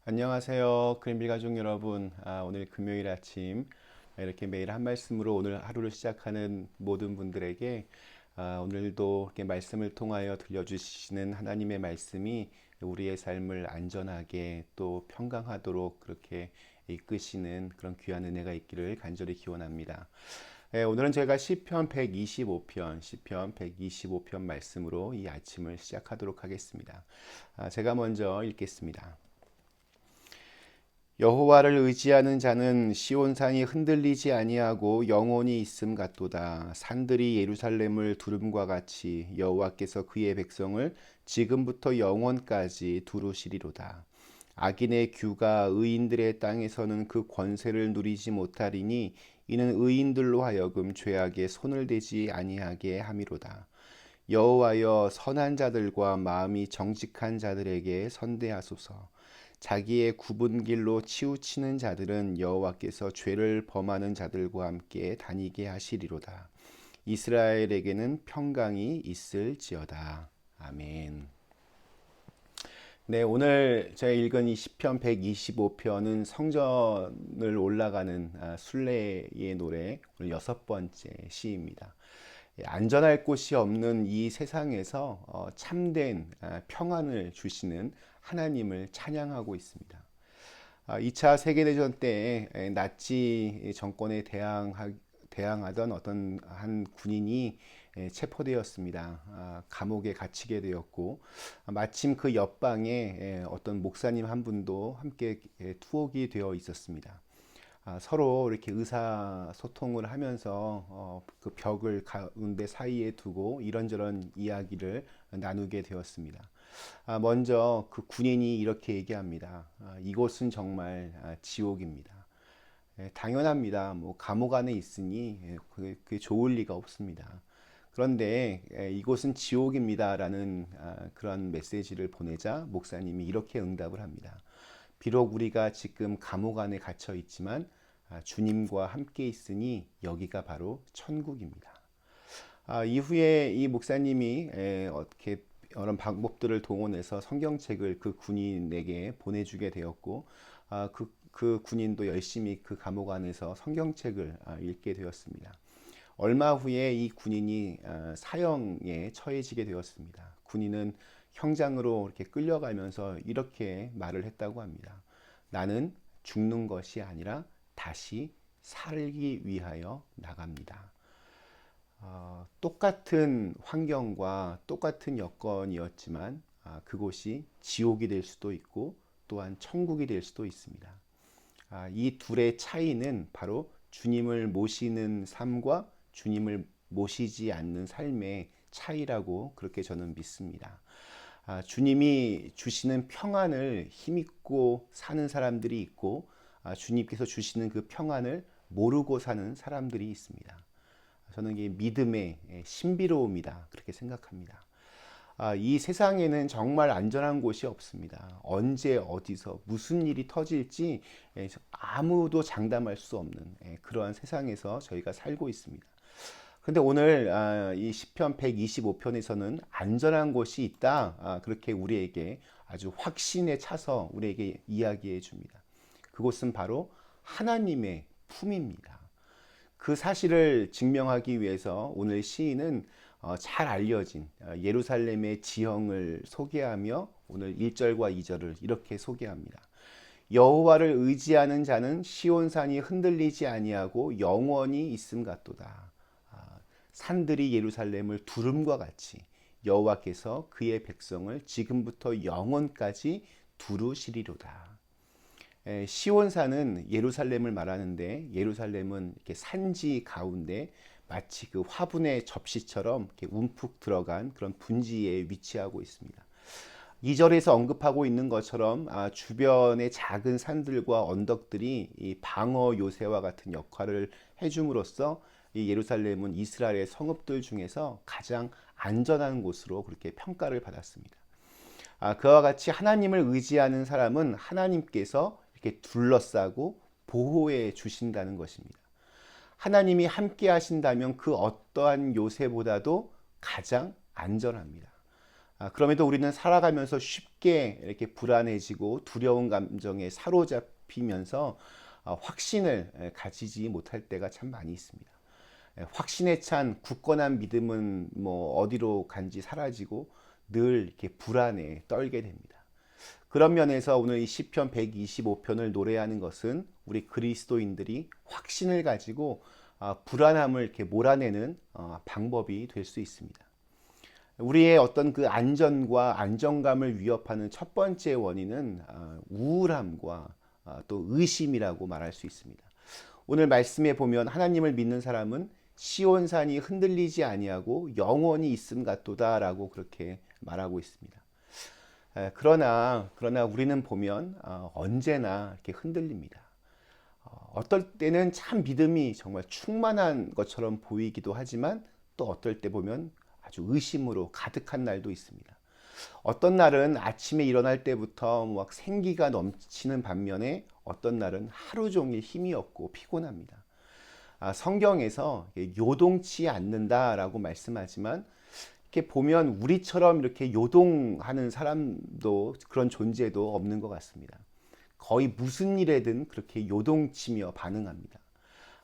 안녕하세요. 그린빌 가족 여러분. 오늘 금요일 아침 이렇게 매일 한 말씀으로 오늘 하루를 시작하는 모든 분들에게 오늘도 이렇게 말씀을 통하여 들려주시는 하나님의 말씀이 우리의 삶을 안전하게 또 평강하도록 그렇게 이끄시는 그런 귀한 은혜가 있기를 간절히 기원합니다. 오늘은 저희가 시편 125편 말씀으로 이 아침을 시작하도록 하겠습니다. 제가 먼저 읽겠습니다. 여호와를 의지하는 자는 시온산이 흔들리지 아니하고 영원히 있음 같도다. 산들이 예루살렘을 두름과 같이 여호와께서 그의 백성을 지금부터 영원까지 두루시리로다. 악인의 규가 의인들의 땅에서는 그 권세를 누리지 못하리니 이는 의인들로 하여금 죄악에 손을 대지 아니하게 함이로다. 여호와여, 선한 자들과 마음이 정직한 자들에게 선대하소서. 자기의 굽은 길로 치우치는 자들은 여호와께서 죄를 범하는 자들과 함께 다니게 하시리로다. 이스라엘에게는 평강이 있을지어다. 아멘. 네, 오늘 제가 읽은 이 시편 125편은 성전을 올라가는 순례의 노래 오늘 여섯 번째 시입니다. 안전할 곳이 없는 이 세상에서 참된 평안을 주시는 하나님을 찬양하고 있습니다. 2차 세계대전 때 나치 정권에 대항하던 어떤 한 군인이 체포되었습니다. 감옥에 갇히게 되었고 마침 그 옆방에 어떤 목사님 한 분도 함께 투옥이 되어 있었습니다. 서로 이렇게 의사소통을 하면서 그 벽을 가운데 사이에 두고 이런저런 이야기를 나누게 되었습니다. 먼저 그 군인이 이렇게 얘기합니다. 이곳은 정말 지옥입니다. 당연합니다. 뭐 감옥 안에 있으니 그게 좋을 리가 없습니다. 그런데 이곳은 지옥입니다라는 그런 메시지를 보내자 목사님이 이렇게 응답을 합니다. 비록 우리가 지금 감옥 안에 갇혀 있지만 주님과 함께 있으니 여기가 바로 천국입니다. 이후에 이 목사님이 어떻게 여러 방법들을 동원해서 성경책을 그 군인에게 보내주게 되었고 그 군인도 열심히 그 감옥 안에서 성경책을 읽게 되었습니다. 얼마 후에 이 군인이 사형에 처해지게 되었습니다. 군인은 형장으로 이렇게 끌려가면서 이렇게 말을 했다고 합니다. 나는 죽는 것이 아니라 다시 살기 위하여 나갑니다. 똑같은 환경과 똑같은 여건이었지만 그곳이 지옥이 될 수도 있고 또한 천국이 될 수도 있습니다. 이 둘의 차이는 바로 주님을 모시는 삶과 주님을 모시지 않는 삶의 차이라고 그렇게 저는 믿습니다. 주님이 주시는 평안을 힘입고 사는 사람들이 있고 주님께서 주시는 그 평안을 모르고 사는 사람들이 있습니다. 저는 이게 믿음의 신비로움이다 그렇게 생각합니다. 이 세상에는 정말 안전한 곳이 없습니다. 언제 어디서 무슨 일이 터질지 아무도 장담할 수 없는 그러한 세상에서 저희가 살고 있습니다. 근데 오늘 이 시편 125편에서는 안전한 곳이 있다. 그렇게 우리에게 아주 확신에 차서 우리에게 이야기해 줍니다. 그곳은 바로 하나님의 품입니다. 그 사실을 증명하기 위해서 오늘 시인은 잘 알려진 예루살렘의 지형을 소개하며 오늘 1절과 2절을 이렇게 소개합니다. 여호와를 의지하는 자는 시온산이 흔들리지 아니하고 영원히 있음 같도다. 산들이 예루살렘을 두름과 같이 여호와께서 그의 백성을 지금부터 영원까지 두루시리로다. 시온산은 예루살렘을 말하는데 예루살렘은 이렇게 산지 가운데 마치 그 화분의 접시처럼 이렇게 움푹 들어간 그런 분지에 위치하고 있습니다. 2절에서 언급하고 있는 것처럼 주변의 작은 산들과 언덕들이 이 방어 요새와 같은 역할을 해줌으로써 이 예루살렘은 이스라엘의 성읍들 중에서 가장 안전한 곳으로 그렇게 평가를 받았습니다. 그와 같이 하나님을 의지하는 사람은 하나님께서 이렇게 둘러싸고 보호해 주신다는 것입니다. 하나님이 함께 하신다면 그 어떠한 요새보다도 가장 안전합니다. 그럼에도 우리는 살아가면서 쉽게 이렇게 불안해지고 두려운 감정에 사로잡히면서 확신을 가지지 못할 때가 참 많이 있습니다. 확신에 찬 굳건한 믿음은 뭐 어디로 간지 사라지고 늘 이렇게 불안에 떨게 됩니다. 그런 면에서 오늘 이 시편 125편을 노래하는 것은 우리 그리스도인들이 확신을 가지고 불안함을 이렇게 몰아내는 방법이 될 수 있습니다. 우리의 어떤 그 안전과 안정감을 위협하는 첫 번째 원인은 우울함과 또 의심이라고 말할 수 있습니다. 오늘 말씀에 보면 하나님을 믿는 사람은 시온산이 흔들리지 아니하고 영원히 있음 같도다라고 그렇게 말하고 있습니다. 그러나 우리는 보면 언제나 이렇게 흔들립니다. 어떨 때는 참 믿음이 정말 충만한 것처럼 보이기도 하지만 또 어떨 때 보면 아주 의심으로 가득한 날도 있습니다. 어떤 날은 아침에 일어날 때부터 막 생기가 넘치는 반면에 어떤 날은 하루 종일 힘이 없고 피곤합니다. 성경에서 요동치 않는다라고 말씀하지만 이렇게 보면 우리처럼 이렇게 요동하는 사람도 그런 존재도 없는 것 같습니다. 거의 무슨 일에든 그렇게 요동치며 반응합니다.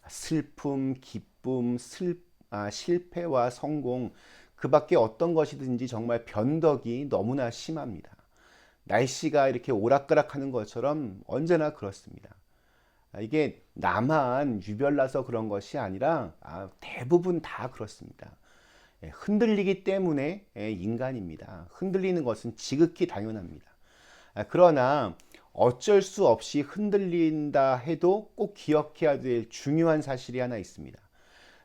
슬픔, 기쁨, 실패와 성공, 그 밖에 어떤 것이든지 정말 변덕이 너무나 심합니다. 날씨가 이렇게 오락가락하는 것처럼 언제나 그렇습니다. 이게 나만 유별나서 그런 것이 아니라 대부분 다 그렇습니다. 흔들리기 때문에 인간입니다. 흔들리는 것은 지극히 당연합니다. 그러나 어쩔 수 없이 흔들린다 해도 꼭 기억해야 될 중요한 사실이 하나 있습니다.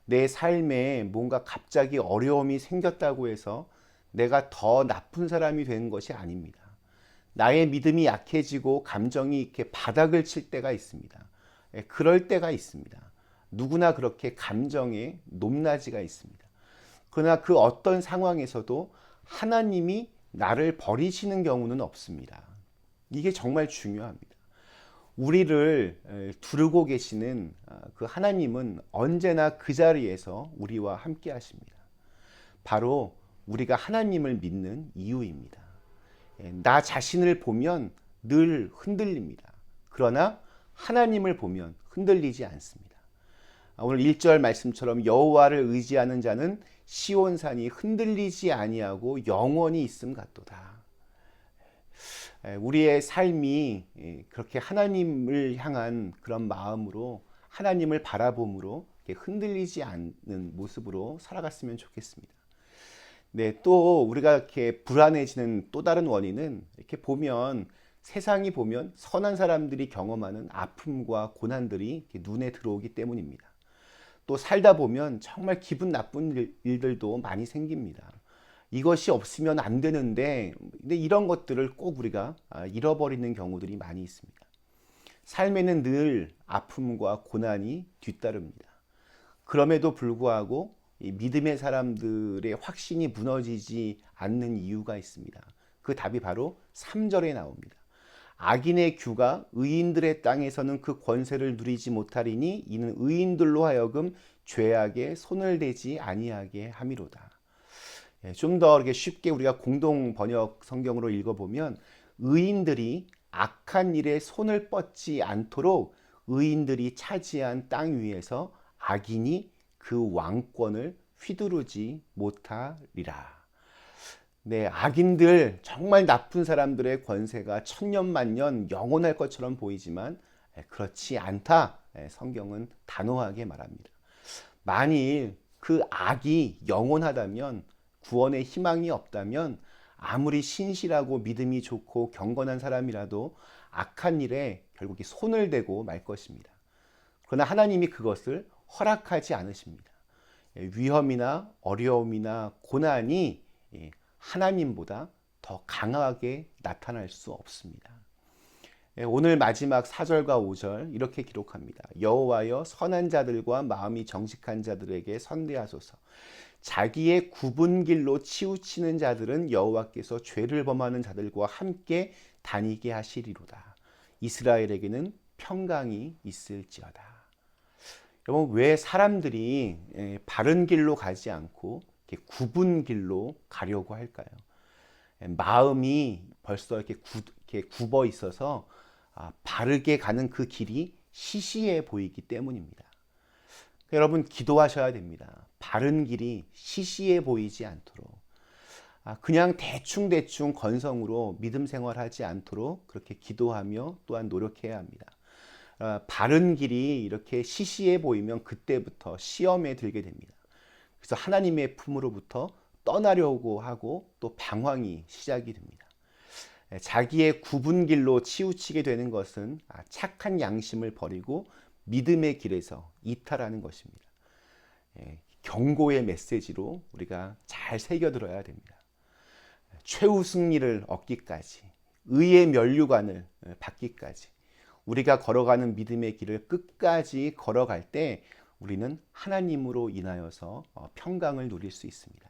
내 삶에 뭔가 갑자기 어려움이 생겼다고 해서 내가 더 나쁜 사람이 되는 것이 아닙니다. 나의 믿음이 약해지고 감정이 이렇게 바닥을 칠 때가 있습니다. 그럴 때가 있습니다. 누구나 그렇게 감정에 높낮이가 있습니다. 그러나 그 어떤 상황에서도 하나님이 나를 버리시는 경우는 없습니다. 이게 정말 중요합니다. 우리를 두르고 계시는 그 하나님은 언제나 그 자리에서 우리와 함께 하십니다. 바로 우리가 하나님을 믿는 이유입니다. 나 자신을 보면 늘 흔들립니다. 그러나 하나님을 보면 흔들리지 않습니다. 오늘 1절 말씀처럼 여호와를 의지하는 자는 시온산이 흔들리지 아니하고 영원히 있음 같도다. 우리의 삶이 그렇게 하나님을 향한 그런 마음으로 하나님을 바라봄으로 흔들리지 않는 모습으로 살아갔으면 좋겠습니다. 네, 또 우리가 이렇게 불안해지는 또 다른 원인은 이렇게 보면 세상이 보면 선한 사람들이 경험하는 아픔과 고난들이 눈에 들어오기 때문입니다. 또 살다 보면 정말 기분 나쁜 일들도 많이 생깁니다. 이것이 없으면 안 되는데, 근데 이런 것들을 꼭 우리가 잃어버리는 경우들이 많이 있습니다. 삶에는 늘 아픔과 고난이 뒤따릅니다. 그럼에도 불구하고 이 믿음의 사람들의 확신이 무너지지 않는 이유가 있습니다. 그 답이 바로 3절에 나옵니다. 악인의 규가 의인들의 땅에서는 그 권세를 누리지 못하리니 이는 의인들로 하여금 죄악에 손을 대지 아니하게 함이로다. 좀 더 이렇게 쉽게 우리가 공동 번역 성경으로 읽어보면 의인들이 악한 일에 손을 뻗지 않도록 의인들이 차지한 땅 위에서 악인이 그 왕권을 휘두르지 못하리라. 네, 악인들, 정말 나쁜 사람들의 권세가 천년만년 영원할 것처럼 보이지만 그렇지 않다. 성경은 단호하게 말합니다. 만일 그 악이 영원하다면 구원의 희망이 없다면 아무리 신실하고 믿음이 좋고 경건한 사람이라도 악한 일에 결국 손을 대고 말 것입니다. 그러나 하나님이 그것을 허락하지 않으십니다. 위험이나 어려움이나 고난이 하나님보다 더 강하게 나타날 수 없습니다. 오늘 마지막 4절과 5절 이렇게 기록합니다. 여호와여 선한 자들과 마음이 정직한 자들에게 선대하소서. 자기의 굽은 길로 치우치는 자들은 여호와께서 죄를 범하는 자들과 함께 다니게 하시리로다. 이스라엘에게는 평강이 있을지어다. 여러분, 왜 사람들이 바른 길로 가지 않고 굽은 길로 가려고 할까요? 마음이 벌써 이렇게 굽어 있어서 바르게 가는 그 길이 시시해 보이기 때문입니다. 여러분 기도하셔야 됩니다. 바른 길이 시시해 보이지 않도록. 그냥 대충대충 건성으로 믿음 생활하지 않도록 그렇게 기도하며 또한 노력해야 합니다. 바른 길이 이렇게 시시해 보이면 그때부터 시험에 들게 됩니다. 그래서 하나님의 품으로부터 떠나려고 하고 또 방황이 시작이 됩니다. 자기의 굽은 길로 치우치게 되는 것은 착한 양심을 버리고 믿음의 길에서 이탈하는 것입니다. 경고의 메시지로 우리가 잘 새겨들어야 됩니다. 최후 승리를 얻기까지, 의의 면류관을 받기까지 우리가 걸어가는 믿음의 길을 끝까지 걸어갈 때 우리는 하나님으로 인하여서 평강을 누릴 수 있습니다.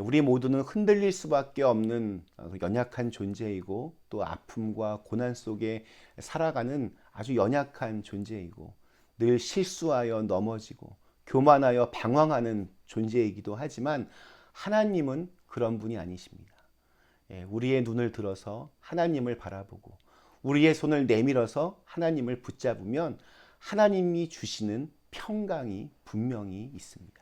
우리 모두는 흔들릴 수밖에 없는 연약한 존재이고 또 아픔과 고난 속에 살아가는 아주 연약한 존재이고 늘 실수하여 넘어지고 교만하여 방황하는 존재이기도 하지만 하나님은 그런 분이 아니십니다. 우리의 눈을 들어서 하나님을 바라보고 우리의 손을 내밀어서 하나님을 붙잡으면 하나님이 주시는 평강이 분명히 있습니다.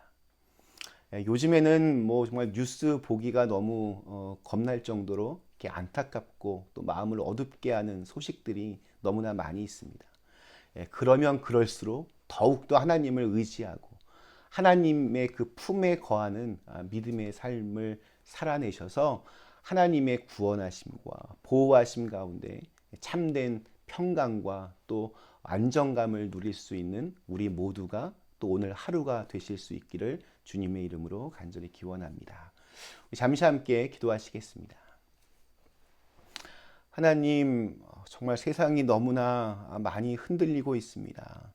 요즘에는 뭐 정말 뉴스 보기가 너무 겁날 정도로 이렇게 안타깝고 또 마음을 어둡게 하는 소식들이 너무나 많이 있습니다. 그러면 그럴수록 더욱더 하나님을 의지하고 하나님의 그 품에 거하는 믿음의 삶을 살아내셔서 하나님의 구원하심과 보호하심 가운데 참된 평강과 또 안정감을 누릴 수 있는 우리 모두가 또 오늘 하루가 되실 수 있기를 주님의 이름으로 간절히 기원합니다. 잠시 함께 기도하시겠습니다. 하나님, 정말 세상이 너무나 많이 흔들리고 있습니다.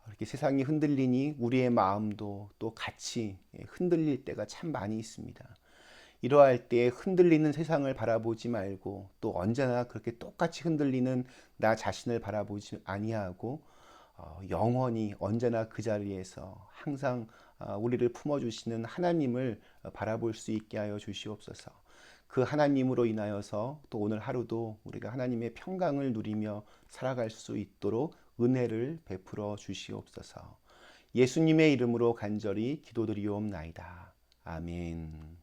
이렇게 세상이 흔들리니 우리의 마음도 또 같이 흔들릴 때가 참 많이 있습니다. 이러할 때 흔들리는 세상을 바라보지 말고 또 언제나 그렇게 똑같이 흔들리는 나 자신을 바라보지 아니하고 영원히 언제나 그 자리에서 항상 우리를 품어주시는 하나님을 바라볼 수 있게 하여 주시옵소서. 그 하나님으로 인하여서 또 오늘 하루도 우리가 하나님의 평강을 누리며 살아갈 수 있도록 은혜를 베풀어 주시옵소서. 예수님의 이름으로 간절히 기도드리옵나이다. 아멘.